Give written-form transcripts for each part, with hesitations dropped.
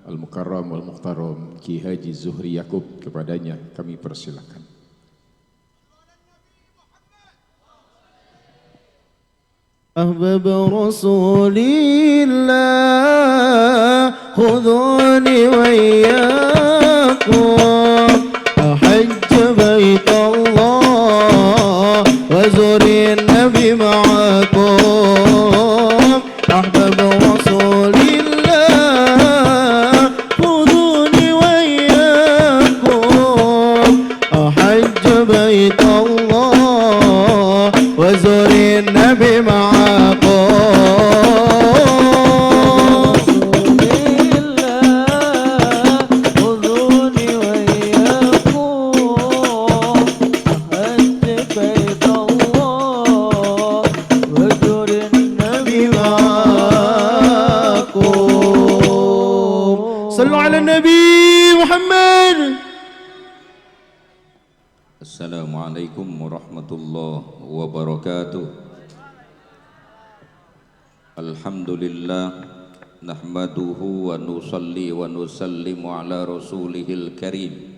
Al-Mukarram wal-Mukhtaram Ki Haji Zuhri Yaakob, kepadanya kami persilakan. أحباب رسول الله خذوني وإياكم أحج بيت الله وزور النبي معكم أحباب رسول الله خذوني وإياكم أحج بيت الله وزور النبي معكم Assalamualaikum warahmatullahi wabarakatuh. Alhamdulillah nahmaduhu wa nusalli wa nusallimu ala rasulihil karim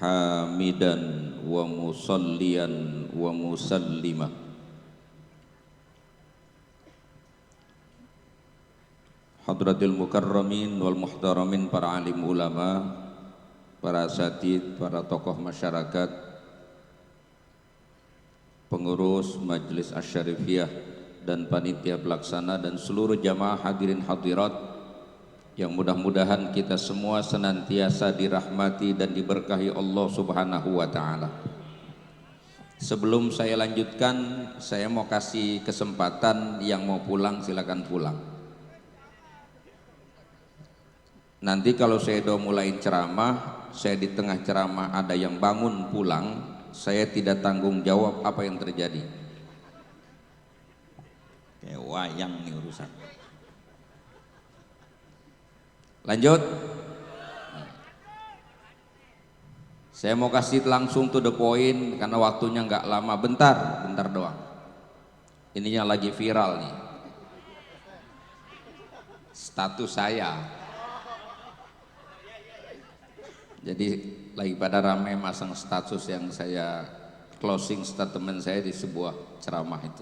hamidan wa musalliyan wa musallima. Hadratil mukarramin wal muhtaramin, para alim ulama, para asatidz, para tokoh masyarakat, pengurus Majelis Asy-Syarifiyah dan panitia pelaksana dan seluruh jamaah hadirin hadirat yang mudah-mudahan kita semua senantiasa dirahmati dan diberkahi Allah Subhanahu wa taala. Sebelum saya lanjutkan, saya mau kasih kesempatan yang mau pulang silakan pulang. Nanti kalau saya udah mulai ceramah, saya di tengah ceramah ada yang bangun pulang, saya tidak tanggung jawab apa yang terjadi. Kayak wayang nih urusan. Lanjut. Saya mau kasih langsung to the point karena waktunya nggak lama, bentar doang. Ini yang lagi viral nih. Status saya. Jadi lagi pada ramai masang status yang saya closing statement saya di sebuah ceramah itu.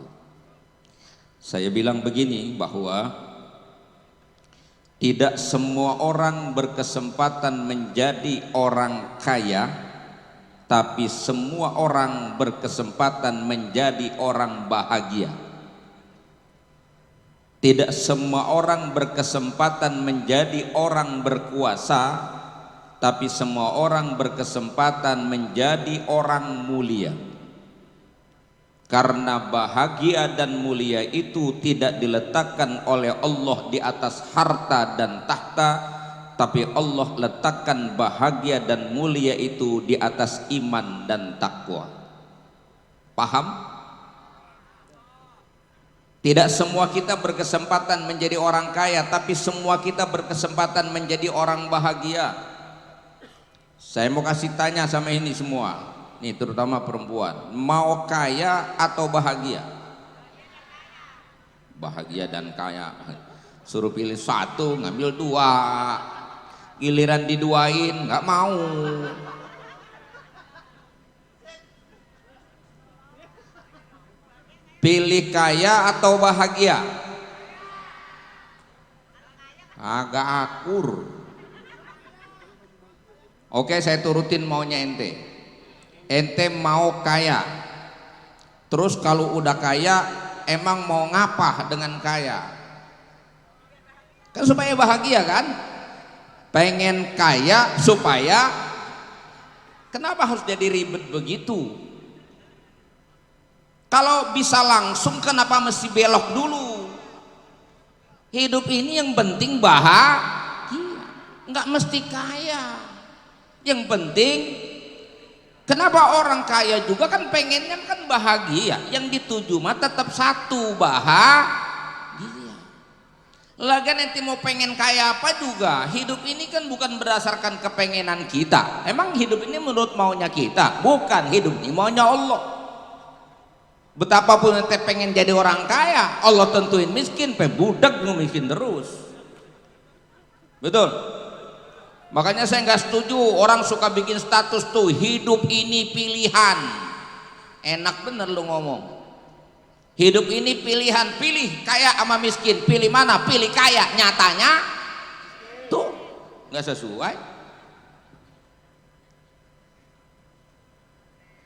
Saya bilang begini, bahwa tidak semua orang berkesempatan menjadi orang kaya, tapi semua orang berkesempatan menjadi orang bahagia. Tidak semua orang berkesempatan menjadi orang berkuasa, tapi semua orang berkesempatan menjadi orang mulia. Karena bahagia dan mulia itu tidak diletakkan oleh Allah di atas harta dan tahta, tapi Allah letakkan bahagia dan mulia itu di atas iman dan takwa. Paham? Tidak semua kita berkesempatan menjadi orang kaya, tapi semua kita berkesempatan menjadi orang bahagia. Saya mau kasih tanya sama ini semua, nih terutama perempuan, mau kaya atau bahagia? Bahagia dan kaya, suruh pilih satu, ngambil dua, giliran diduain nggak mau. Pilih kaya atau bahagia? Agak akur. Oke, saya turutin maunya ente. Ente mau kaya. Terus kalau udah kaya, emang mau ngapa dengan kaya? Kan supaya bahagia kan? Pengen kaya supaya, kenapa harus jadi ribet begitu? Kalau bisa langsung, kenapa mesti belok dulu? Hidup ini yang penting bahagia, nggak mesti kaya. Yang penting, kenapa orang kaya juga kan pengennya kan bahagia, yang dituju mah tetap satu, bahagia. Lagian nanti mau pengen kaya apa juga, hidup ini kan bukan berdasarkan kepengenan kita. Emang hidup ini menurut maunya kita? Bukan, hidup ini maunya Allah. Betapapun ente pengen jadi orang kaya, Allah tentuin miskin, pe budak miskin terus. Betul. Makanya saya nggak setuju orang suka bikin status tuh hidup ini pilihan. Enak bener lu ngomong. Hidup ini pilihan, pilih kaya sama miskin, pilih mana? Pilih kaya. Nyatanya tuh nggak sesuai.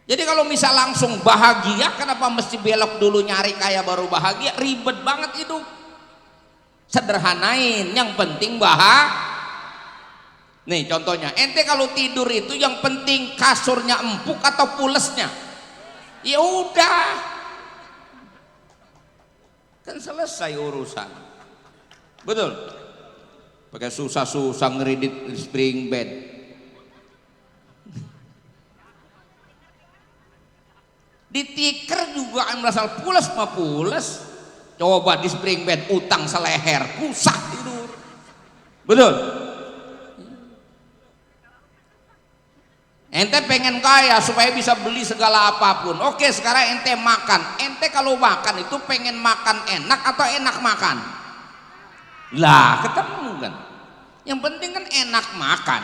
Jadi kalau misal langsung bahagia, kenapa mesti belok dulu nyari kaya baru bahagia? Ribet banget hidup. Sederhanain, yang penting nih contohnya, ente kalau tidur itu yang penting kasurnya empuk atau pulesnya? Ya udah, kan selesai urusan. Betul. Pakai susah-susah ngeridit spring bed. Ditiker juga merasa pules mah pules. Coba di spring bed utang seleher, pusat tidur. Betul. Ente pengen kaya supaya bisa beli segala apapun. Oke, sekarang ente makan. Ente kalau makan itu pengen makan enak atau enak makan? Lah, ketemu kan. Yang penting kan enak makan.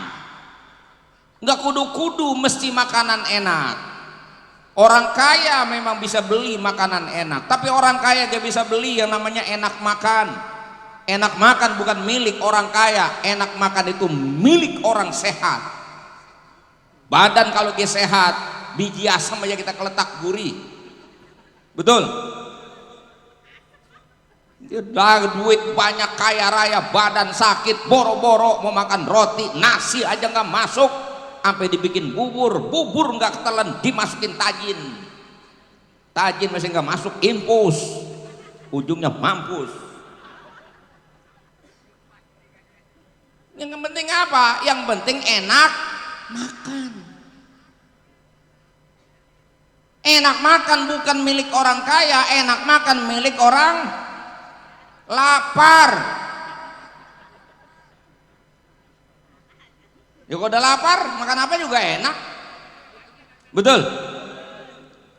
Nggak kudu-kudu mesti makanan enak. Orang kaya memang bisa beli makanan enak, tapi orang kaya gak bisa beli yang namanya enak makan. Enak makan bukan milik orang kaya, enak makan itu milik orang sehat. Badan kalau dia sehat, biji asam aja kita keletak gurih. Betul? Dia duit banyak kaya raya, badan sakit, boro-boro mau makan roti, nasi aja nggak masuk. Sampai dibikin bubur nggak ketelan, dimasukin tajin masih nggak masuk, infus, ujungnya mampus. Yang penting apa? Yang penting enak makan. Enak makan bukan milik orang kaya, enak makan milik orang lapar. Ya kalau udah lapar, makan apa juga enak. Betul.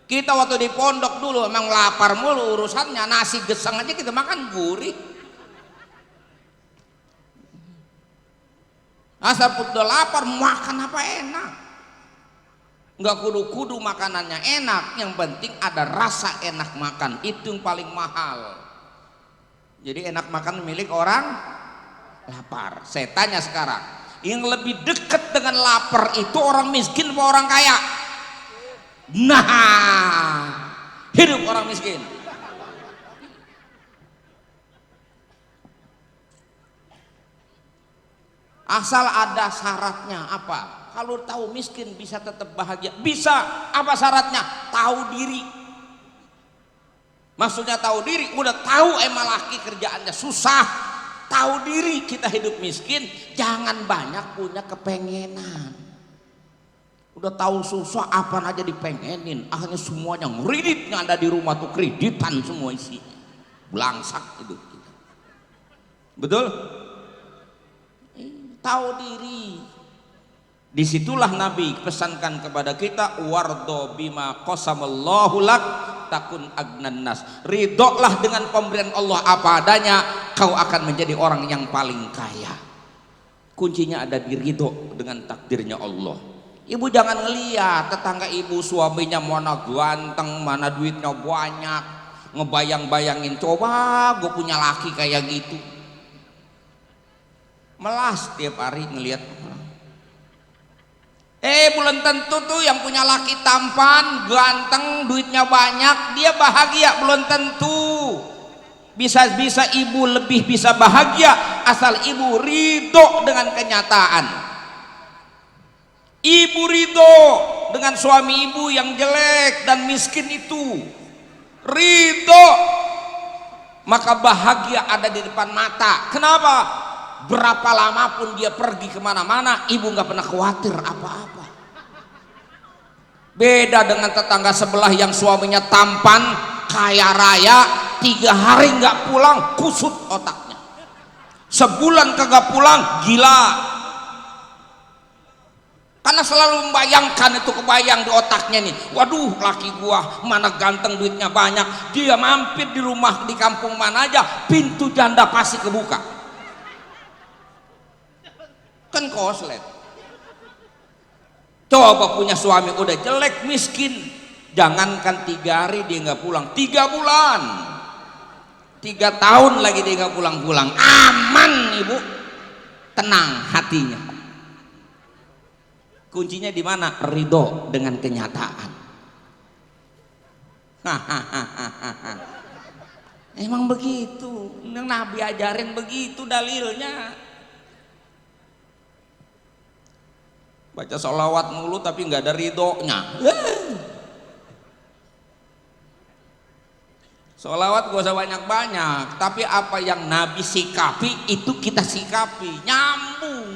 Kita waktu di pondok dulu emang lapar mulu urusannya, nasi gesang aja kita makan gurih. Asal udah lapar, makan apa enak. Nggak kudu-kudu makanannya enak, yang penting ada rasa enak makan, itu yang paling mahal. Jadi enak makan milik orang lapar. Saya tanya sekarang, yang lebih dekat dengan lapar itu orang miskin atau orang kaya? Nah, hidup orang miskin. Asal ada syaratnya. Apa? Kalau tahu miskin bisa tetap bahagia? Bisa. Apa syaratnya? Tahu diri. Maksudnya tahu diri, udah tahu emang laki kerjaannya susah, tahu diri kita hidup miskin, jangan banyak punya kepengenan. Udah tahu susah, apa aja dipengenin, akhirnya semuanya ngeridit, yang ada di rumah tuh kreditan semua isinya, belangsak hidup kita. Betul? Tahu diri. Disitulah Nabi pesankan kepada kita, wardo bima qasamallahu lak takun agnan nas. Ridholah dengan pemberian Allah apa adanya, kau akan menjadi orang yang paling kaya. Kuncinya ada di ridho dengan takdirnya Allah. Ibu jangan ngeliat tetangga ibu suaminya mana ganteng, mana duitnya banyak, ngebayang-bayangin, coba gue punya laki kayak gitu. Melas tiap hari ngeliat. Belum tentu tuh yang punya laki tampan, ganteng, duitnya banyak, dia bahagia, belum tentu. Bisa-bisa ibu lebih bisa bahagia asal ibu ridho dengan kenyataan. Ibu ridho dengan suami ibu yang jelek dan miskin itu, ridho, maka bahagia ada di depan mata. Kenapa? Berapa lama pun dia pergi kemana-mana, ibu nggak pernah khawatir apa-apa. Beda dengan tetangga sebelah yang suaminya tampan, kaya raya, 3 hari nggak pulang, kusut otaknya. Sebulan kagak pulang, gila. Karena selalu membayangkan itu, kebayang di otaknya nih, waduh laki gua mana ganteng, duitnya banyak, dia mampir di rumah di kampung mana aja, pintu janda pasti kebuka. bukan koslet. Coba punya suami udah jelek, miskin, jangankan 3 hari dia nggak pulang, 3 bulan, 3 tahun lagi dia nggak pulang-pulang, aman ibu, tenang hatinya. Kuncinya di mana? Ridho dengan kenyataan. Emang begitu, Nabi ajarin begitu dalilnya. Baca sholawat mulu tapi nggak ada ridhonya. Sholawat gak usah banyak-banyak, tapi apa yang Nabi sikapi itu kita sikapi, nyambung.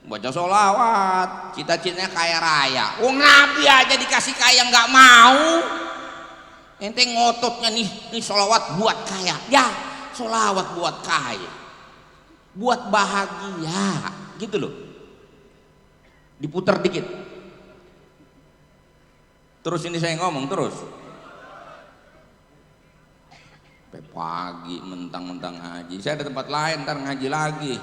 Baca sholawat, cita-citanya kaya raya. Nabi aja dikasih kaya nggak mau. Ente ngototnya nih sholawat buat kaya, ya sholawat buat kaya, buat bahagia, gitu loh. Diputar dikit. Terus ini saya ngomong terus. Sampai pagi mentang-mentang ngaji. Saya ada tempat lain, ntar ngaji lagi.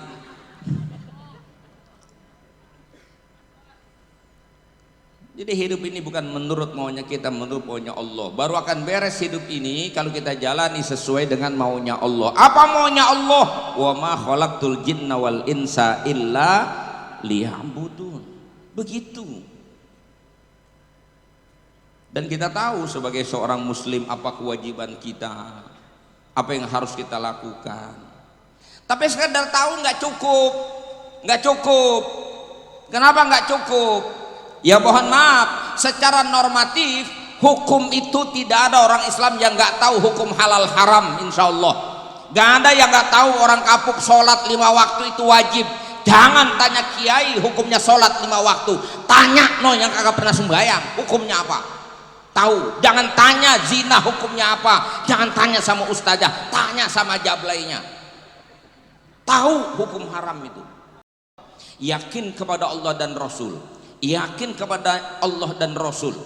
Jadi hidup ini bukan menurut maunya kita, menurut maunya Allah. Baru akan beres hidup ini kalau kita jalani sesuai dengan maunya Allah. Apa maunya Allah? Wa ma khalaqtul jinna wal insa illa liya'budun. Begitu. Dan kita tahu sebagai seorang muslim apa kewajiban kita, apa yang harus kita lakukan. Tapi sekedar tahu nggak cukup, nggak cukup. Kenapa nggak cukup? Ya mohon maaf, secara normatif hukum itu tidak ada orang Islam yang nggak tahu hukum halal haram, insya Allah. Nggak ada yang nggak tahu orang kapuk sholat 5 waktu itu wajib. Jangan tanya kiai hukumnya sholat 5 waktu, tanya yang kagak pernah sembahyang hukumnya apa, tahu. Jangan tanya zina hukumnya apa, jangan tanya sama ustazah, tanya sama jablainya, tahu hukum haram itu. Yakin kepada Allah dan Rasul, yakin kepada Allah dan Rasul,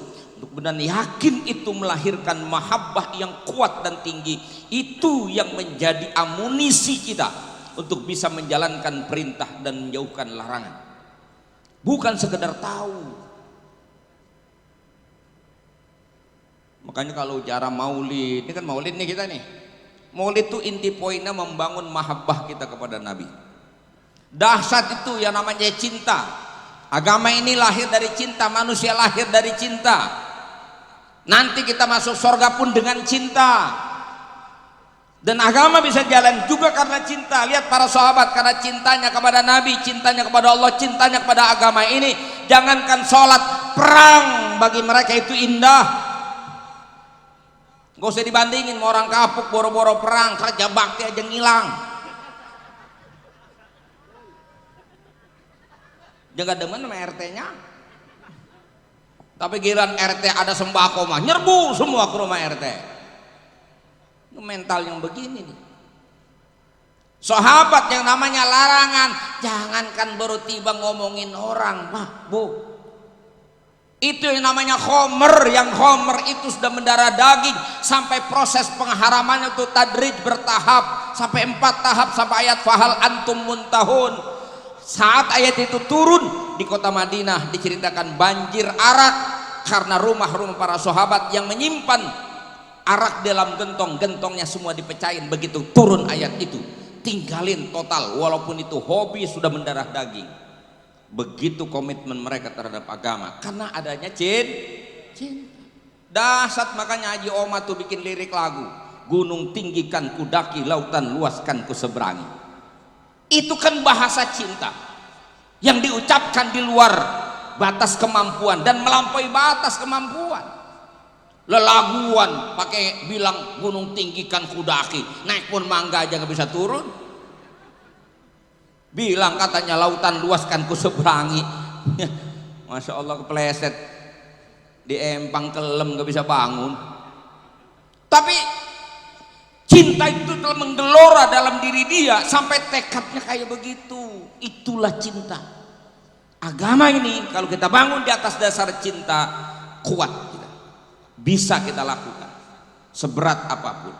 dan yakin itu melahirkan mahabbah yang kuat dan tinggi. Itu yang menjadi amunisi kita untuk bisa menjalankan perintah dan menjauhkan larangan, bukan sekedar tahu. Makanya kalau cara maulid, ini kan maulid nih kita nih, maulid itu inti poinnya membangun mahabbah kita kepada Nabi. Dahsyat itu yang namanya cinta. Agama ini lahir dari cinta, manusia lahir dari cinta. Nanti kita masuk surga pun dengan cinta. Dan agama bisa jalan juga karena cinta. Lihat para sahabat, karena cintanya kepada Nabi, cintanya kepada Allah, cintanya kepada agama ini. Jangankan sholat, perang bagi mereka itu indah. Gak usah dibandingin sama orang kapuk boro-boro perang, kerja bakti aja ngilang. Jangan demen sama RT-nya. Tapi giliran RT ada sembako mah nyerbu semua ke rumah RT. Mental yang begini nih. Sahabat yang namanya larangan, jangankan baru tiba ngomongin orang, mah bu, itu yang namanya khomer. Yang khomer itu sudah mendarah daging sampai proses pengharamannya itu tadrij bertahap sampai 4 tahap sampai ayat fahal antum muntahun. Saat ayat itu turun di kota Madinah diceritakan banjir arak karena rumah-rumah para sahabat yang menyimpan arak dalam gentong, gentongnya semua dipecahin. Begitu turun ayat itu, tinggalin total, walaupun itu hobi sudah mendarah daging. Begitu komitmen mereka terhadap agama karena adanya cinta. Dahsyat. Makanya Haji Omar tuh bikin lirik lagu, gunung tinggikan ku daki, lautan luaskan ku seberangi. Itu kan bahasa cinta yang diucapkan di luar batas kemampuan dan melampaui batas kemampuan. Lelaguan pakai bilang gunung tinggikan kudaki, naik pun mangga aja nggak bisa turun. Bilang katanya lautan luaskan ku seberangi. Masya Allah kepleset di empang kelem nggak bisa bangun. Tapi cinta itu telah menggelora dalam diri dia sampai tekadnya kayak begitu. Itulah cinta. Agama ini kalau kita bangun di atas dasar cinta, kuat. Bisa kita lakukan seberat apapun.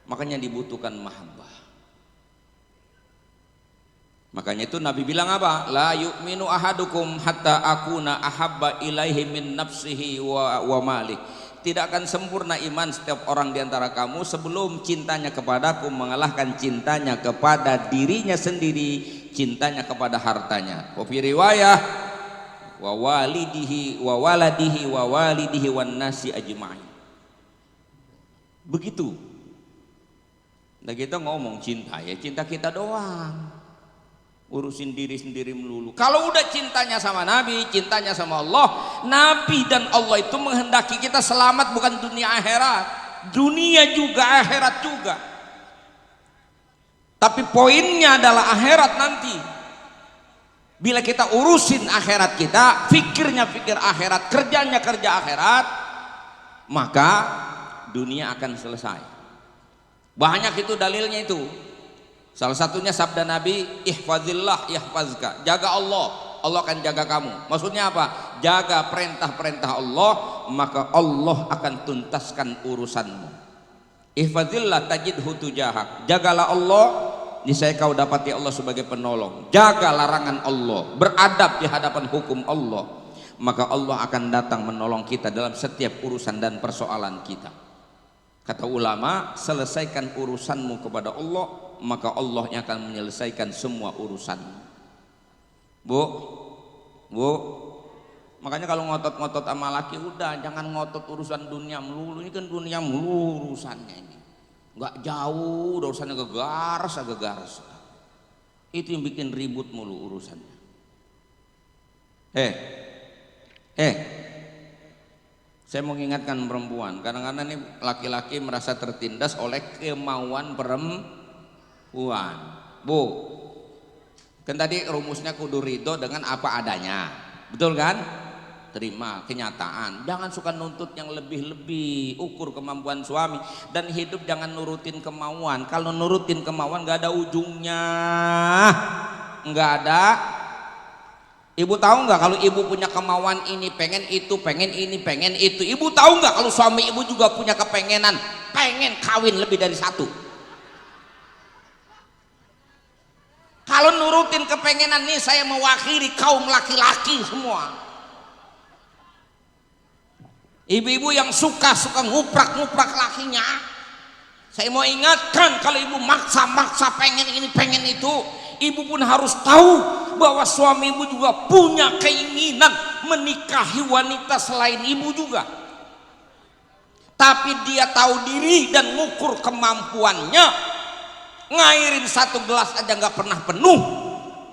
Makanya dibutuhkan mahabbah. Makanya itu Nabi bilang apa? La yu'minu ahadukum hatta akuna ahabba ilaihi min nafsihi wa malih. Tidak akan sempurna iman setiap orang di antara kamu sebelum cintanya kepadaku mengalahkan cintanya kepada dirinya sendiri, cintanya kepada hartanya. Wa fi riwayah wa walidihi wa walidihi wan nasi ajma'in. Begitu. Nah kita ngomong cinta, ya cinta kita doang. Urusin diri sendiri melulu. Kalau udah cintanya sama Nabi, cintanya sama Allah, Nabi dan Allah itu menghendaki kita selamat, bukan dunia akhirat, dunia juga akhirat juga. Tapi poinnya adalah akhirat nanti. Bila kita urusin akhirat kita, fikirnya fikir akhirat, kerjanya kerja akhirat, maka dunia akan selesai. Banyak itu dalilnya itu. Salah satunya sabda Nabi, ihfazillah yahfazka. Jaga Allah, Allah akan jaga kamu. Maksudnya apa? Jaga perintah-perintah Allah, maka Allah akan tuntaskan urusanmu. Ihfazillah tajidhu tujahak. Jagalah Allah, niscaya kau dapati Allah sebagai penolong. Jaga larangan Allah, beradab di hadapan hukum Allah, maka Allah akan datang menolong kita dalam setiap urusan dan persoalan kita. Kata ulama, selesaikan urusanmu kepada Allah, maka Allah yang akan menyelesaikan semua urusan. Bu, makanya kalau ngotot-ngotot sama laki, udah jangan ngotot urusan dunia melulu. Ini kan dunia melulu urusannya ini, nggak jauh, urusannya gegaras. Itu yang bikin ribut mulu urusannya. Saya mau ingatkan perempuan, kadang-kadang nih laki-laki merasa tertindas oleh kemauan perempuan. Bu, kan tadi rumusnya kudu ridho dengan apa adanya, betul kan? Terima kenyataan, jangan suka nuntut yang lebih-lebih. Ukur kemampuan suami, dan hidup jangan nurutin kemauan. Kalau nurutin kemauan gak ada ujungnya, nggak ada. Ibu tahu nggak kalau ibu punya kemauan ini, pengen itu, pengen ini, pengen itu. Ibu tahu nggak kalau suami ibu juga punya kepengenan, pengen kawin lebih dari satu. Kalau nurutin kepengenan nih, saya mewakili kaum laki-laki semua. Ibu-ibu yang suka nguprak-nguprak lakinya, saya mau ingatkan, kalau ibu maksa-maksa pengen ini, pengen itu, ibu pun harus tahu bahwa suami ibu juga punya keinginan menikahi wanita selain ibu juga. Tapi dia tahu diri dan ngukur kemampuannya. Ngairin 1 gelas aja nggak pernah penuh,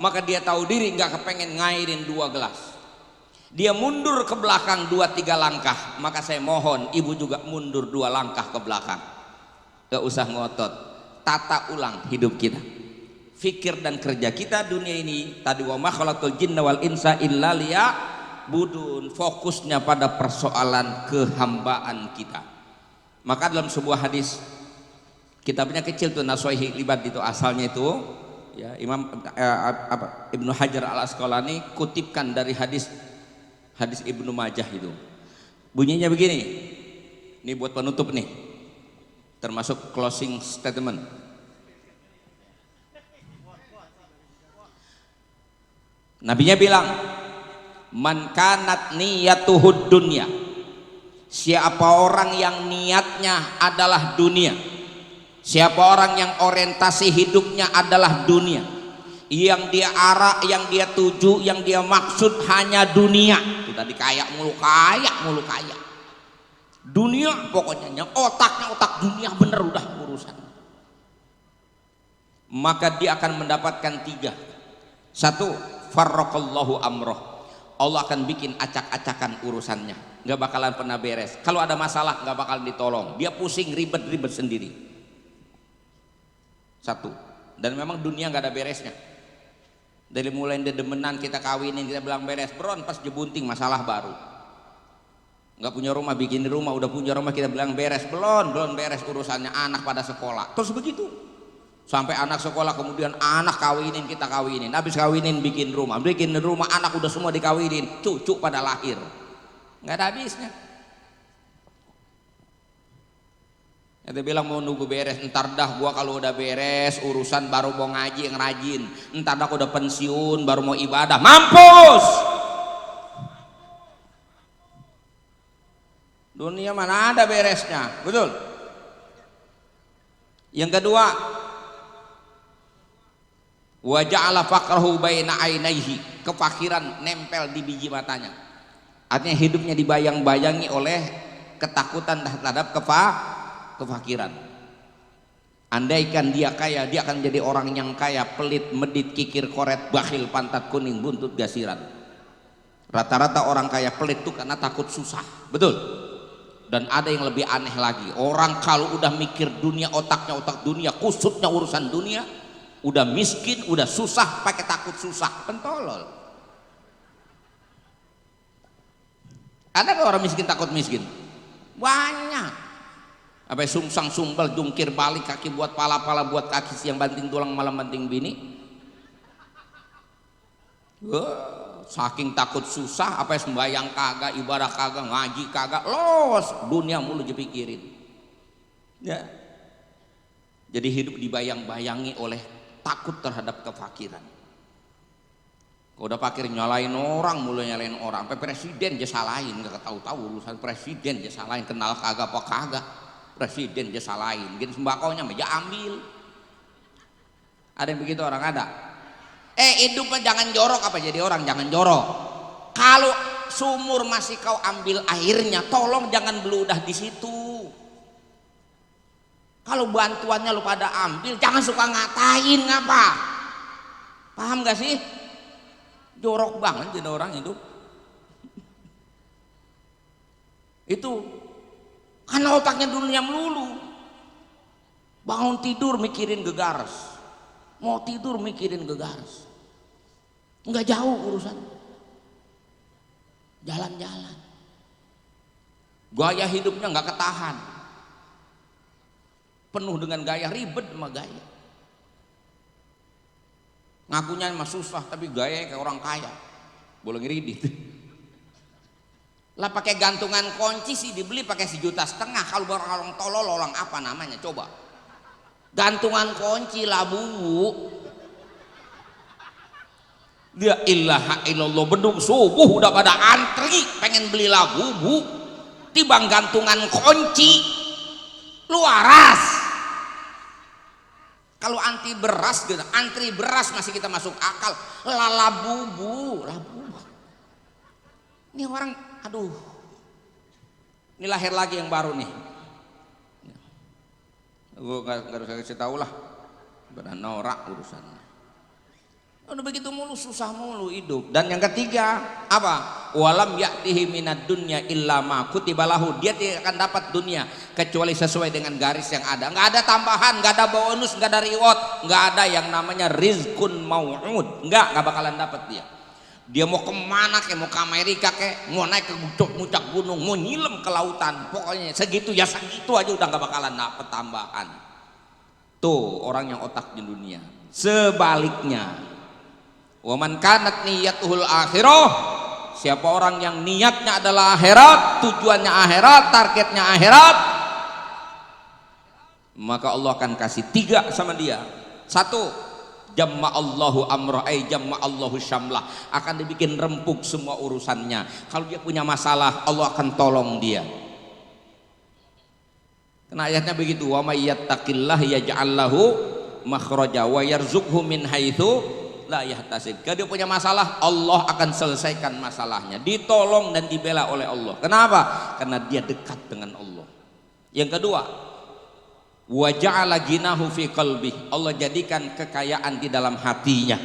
maka dia tahu diri nggak kepengen ngairin 2 gelas. Dia mundur ke belakang 2-3 langkah, maka saya mohon ibu juga mundur 2 langkah ke belakang. Gak usah ngotot, tata ulang hidup kita, fikir dan kerja kita dunia ini. Tadi wa ma khalaqtul jinna wal insa illa liya'budun, fokusnya pada persoalan kehambaan kita. Maka dalam sebuah hadis, kitabnya kecil tuh, Nasuhi Libat itu asalnya itu ya, Imam Ibnu Hajar al Asqalani kutipkan dari hadis Ibnu Majah itu. Bunyinya begini, ini buat penutup nih, termasuk closing statement. Nabinya bilang, man kanat niyatuhud dunya, siapa orang yang niatnya adalah dunia, siapa orang yang orientasi hidupnya adalah dunia, yang dia arah, yang dia tuju, yang dia maksud hanya dunia. Itu tadi kaya mulu kaya. Dunia pokoknya, otaknya otak dunia bener udah urusan. Maka dia akan mendapatkan 3. 1, farraqallahu amroh, Allah akan bikin acak-acakan urusannya, nggak bakalan pernah beres. Kalau ada masalah nggak bakalan ditolong, dia pusing ribet sendiri. 1, dan memang dunia nggak ada beresnya. Dari mulai dedemenan kita kawinin, kita bilang beres, bron, pas jebunting masalah baru. Nggak punya rumah, bikin rumah, udah punya rumah kita bilang beres, belum beres urusannya, anak pada sekolah, terus begitu. Sampai anak sekolah, kemudian anak kawinin, kita kawinin, habis kawinin bikin rumah, anak udah semua dikawinin, cucu pada lahir, nggak ada habisnya. Ente bilang mau nunggu beres, entar dah gua kalau udah beres urusan baru mau ngaji yang rajin. Entar dah aku udah pensiun baru mau ibadah. Mampus. Dunia mana ada beresnya, betul? Yang kedua, wa ja'ala faqrahu baina ainaihi, kefakiran nempel di biji matanya. Artinya hidupnya dibayang-bayangi oleh ketakutan terhadap kefakiran. Andaikan dia kaya, dia akan jadi orang yang kaya, pelit, medit, kikir, koret, bakhil, pantat kuning, buntut gasiran. Rata-rata orang kaya pelit itu karena takut susah, betul? Dan ada yang lebih aneh lagi, orang kalau udah mikir dunia, otaknya otak dunia, kusutnya urusan dunia, udah miskin, udah susah, pakai takut susah, pentolol. Ada nggak orang miskin takut miskin? Banyak. Apa sungsang sumbal jungkir balik, kaki buat pala-pala buat kaki, siang banting tulang malam banting bini. Saking takut susah, apa sembahyang kagak, ibadah kagak, ngaji kagak, los dunia mulu dipikirin. Ya. Jadi hidup dibayang-bayangi oleh takut terhadap kefakiran. Kalau udah fakir nyalain orang, mulai nyalain orang, sampai presiden dia salahin, nggak tahu-tahu urusan presiden dia salahin, kenal kagak apa kagak, presiden dia salahin, gini sembakonya dia ambil. Ada yang begitu orang ada. Hidupnya jangan jorok, apa jadi orang jangan jorok. Kalau sumur masih kau ambil airnya, tolong jangan beludah di situ. Kalau bantuannya lu pada ambil, jangan suka ngatain ngapa. Paham gak sih? Jorok banget jadi orang hidup. Itu karena otaknya dunia melulu. Bangun tidur mikirin gegares, mau tidur mikirin gegares. Nggak jauh urusan, jalan-jalan. Gaya hidupnya nggak ketahan, penuh dengan gaya, ribet sama gaya. Ngakunya mah susah tapi gaya kayak orang kaya, boleh ngiridit. Lah pakai gantungan kunci sih dibeli pakai 1,5 juta. Kalau orang tolol, orang apa namanya coba? Gantungan kunci lah bu. Dia ilaha illallah, bedung subuh udah pada antri pengen beli lagu bu, tibang gantungan kunci lu waras. Kalau anti beras gitu, antri beras masih kita masuk akal, labu bu. Ini orang, aduh, ini lahir lagi yang baru nih. Gue nggak usah kasih tahu lah, benar norak urusannya. Udah begitu mulu, susah mulu hidup. Dan yang ketiga apa? Walam ya'tihi minad dunya illa ma kutiba lahu. Dia tidak akan dapat dunia kecuali sesuai dengan garis yang ada. Nggak ada tambahan, nggak ada bonus, nggak ada reward, nggak ada yang namanya rizkun mau'ud. Nggak bakalan dapat dia. Dia mau kemana kayak, mau ke Amerika kayak, mau naik ke puncak gunung, mau nyilam ke lautan, pokoknya segitu ya segitu aja udah nggak bakalan dapat tambahan. Tuh orang yang otak di dunia. Sebaliknya, waman kanat niyatuhul akhirah, siapa orang yang niatnya adalah akhirat, tujuannya akhirat, targetnya akhirat, maka Allah akan kasih 3 sama dia. 1, jamma'allahu amrah, jamma'allahu syamlah, akan dibikin rempuk semua urusannya. Kalau dia punya masalah, Allah akan tolong dia. Karena ayatnya begitu, wa may yattaqillah yaj'al lahu makhraja wa yarzuqhu min haitsu la yahtasib. Kalau dia punya masalah, Allah akan selesaikan masalahnya, ditolong dan dibela oleh Allah. Kenapa? Karena dia dekat dengan Allah. Yang kedua, wa ja'ala ginahu fi qalbi, Allah jadikan kekayaan di dalam hatinya.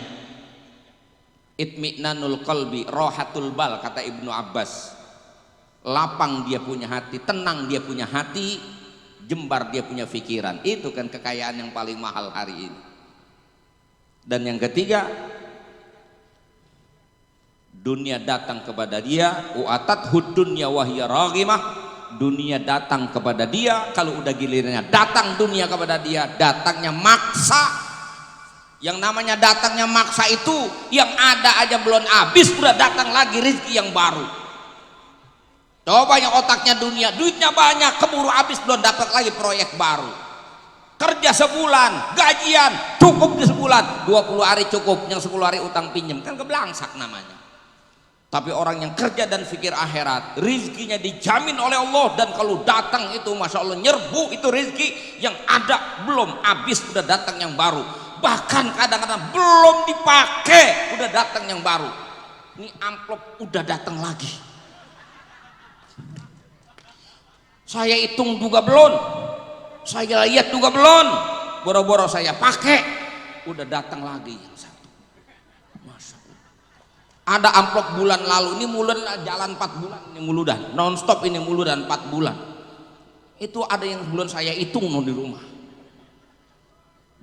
Itmi'nanul qalbi rohatul bal, kata Ibnu Abbas. Lapang dia punya hati, tenang dia punya hati, jembar dia punya pikiran. Itu kan kekayaan yang paling mahal hari ini. Dan yang ketiga, dunia datang kepada dia, u'atat hudunya wahya raghimah, dunia datang kepada dia, kalau udah gilirannya datang dunia kepada dia, datangnya maksa. Yang namanya datangnya maksa itu, yang ada aja belum habis udah datang lagi rezeki yang baru. Coba yang otaknya dunia, duitnya banyak, keburu habis belum dapat lagi proyek baru. Kerja sebulan, gajian cukup di sebulan, 20 hari cukup, yang 10 hari utang pinjam, kan keblangsak namanya. Tapi orang yang kerja dan fikir akhirat, rizkinya dijamin oleh Allah, dan kalau datang itu masya Allah nyerbu itu rizki, yang ada belum habis udah datang yang baru, bahkan kadang-kadang belum dipakai udah datang yang baru. Ini amplop udah datang lagi, saya hitung juga belum, saya lihat juga belum, boro-boro saya pakai udah datang lagi yang satu. Masya Allah. Ada amplop bulan lalu, ini mulu jalan 4 bulan ini mulu dan nonstop ini mulu dan 4 bulan. Itu ada yang bulan saya hitung di rumah,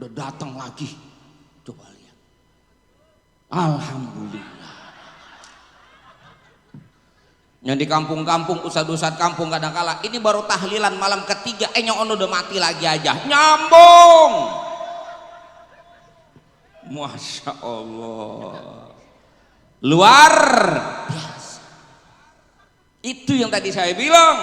udah datang lagi. Coba lihat, alhamdulillah. Yang di kampung-kampung, ustad-ustad kampung kadang-kala ini baru tahlilan malam ketiga, yang ono udah mati lagi aja, nyambung. Masya Allah, luar biasa. Itu yang tadi saya bilang,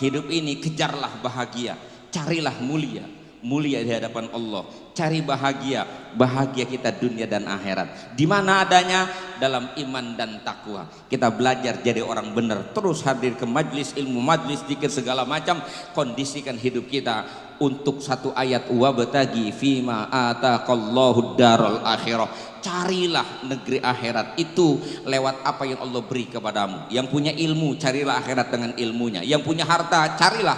hidup ini kejarlah bahagia, carilah mulia, mulia di hadapan Allah, cari bahagia, bahagia kita dunia dan akhirat. Di mana adanya? Dalam iman dan takwa. Kita belajar jadi orang benar, terus hadir ke majlis ilmu, majlis zikir segala macam, kondisikan hidup kita untuk satu ayat, wabtagi fima ataqallahu darul akhirah. Carilah negeri akhirat itu lewat apa yang Allah beri kepadamu. Yang punya ilmu, carilah akhirat dengan ilmunya. Yang punya harta, carilah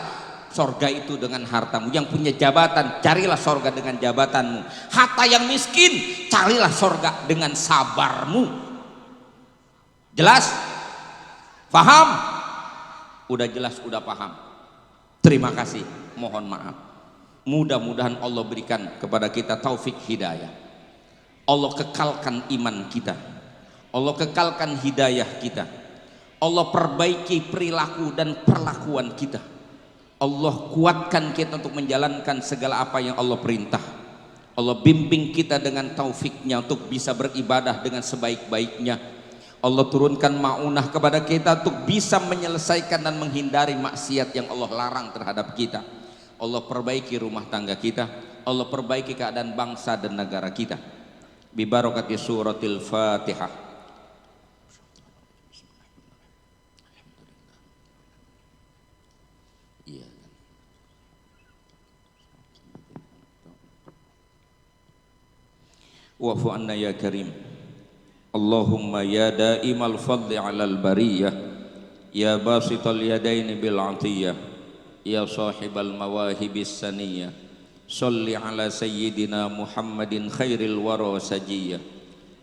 sorga itu dengan hartamu. Yang punya jabatan, carilah sorga dengan jabatanmu. Hatta yang miskin, carilah sorga dengan sabarmu. Jelas? Paham? Udah jelas, udah paham. Terima kasih, mohon maaf. Mudah-mudahan Allah berikan kepada kita taufik hidayah. Allah kekalkan iman kita, Allah kekalkan hidayah kita, Allah perbaiki perilaku dan perlakuan kita, Allah kuatkan kita untuk menjalankan segala apa yang Allah perintah. Allah bimbing kita dengan taufiknya untuk bisa beribadah dengan sebaik-baiknya. Allah turunkan ma'unah kepada kita untuk bisa menyelesaikan dan menghindari maksiat yang Allah larang terhadap kita. Allah perbaiki rumah tangga kita, Allah perbaiki keadaan bangsa dan negara kita. Bi barakati suratil Fatihah. Wa'fu anna ya karim. Allahumma ya daimal fadli alal bariyah, ya basital yadaini bil atiyah, ya sahibal mawahibis saniyah, salli ala sayyidina Muhammadin khairil wara sajiyah,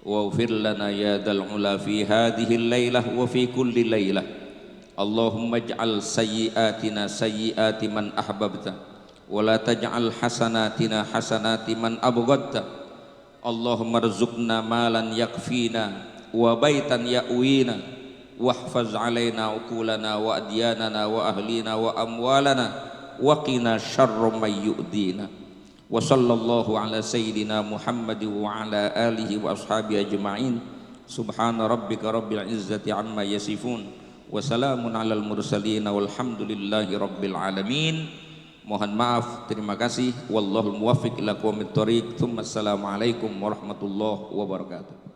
waghfir lana ya dal ula fi hadhihi al-lailah wa fi kulli lailah. Allahumma ij'al sayyiatina sayyiati man ahbabta, wa la taj'al hasanatina hasanati man abghadta. Allahumma rzuqna malan yakfina wa baitan ya'wina wahfaz alaina ukulana wa adyanana wa ahlina wa amwalana wa qina syarra may yu'dina. Wa sallallahu ala sayyidina Muhammad wa ala alihi wa ashabihi ajma'in. Subhana rabbika rabbil izzati amma yasifun wa salamun alal mursalin walhamdulillahi rabbil alamin. Mohon maaf, terima kasih. Wallahul muwaffiq ila aqwamit thoriq. Assalamualaikum warahmatullahi wabarakatuh.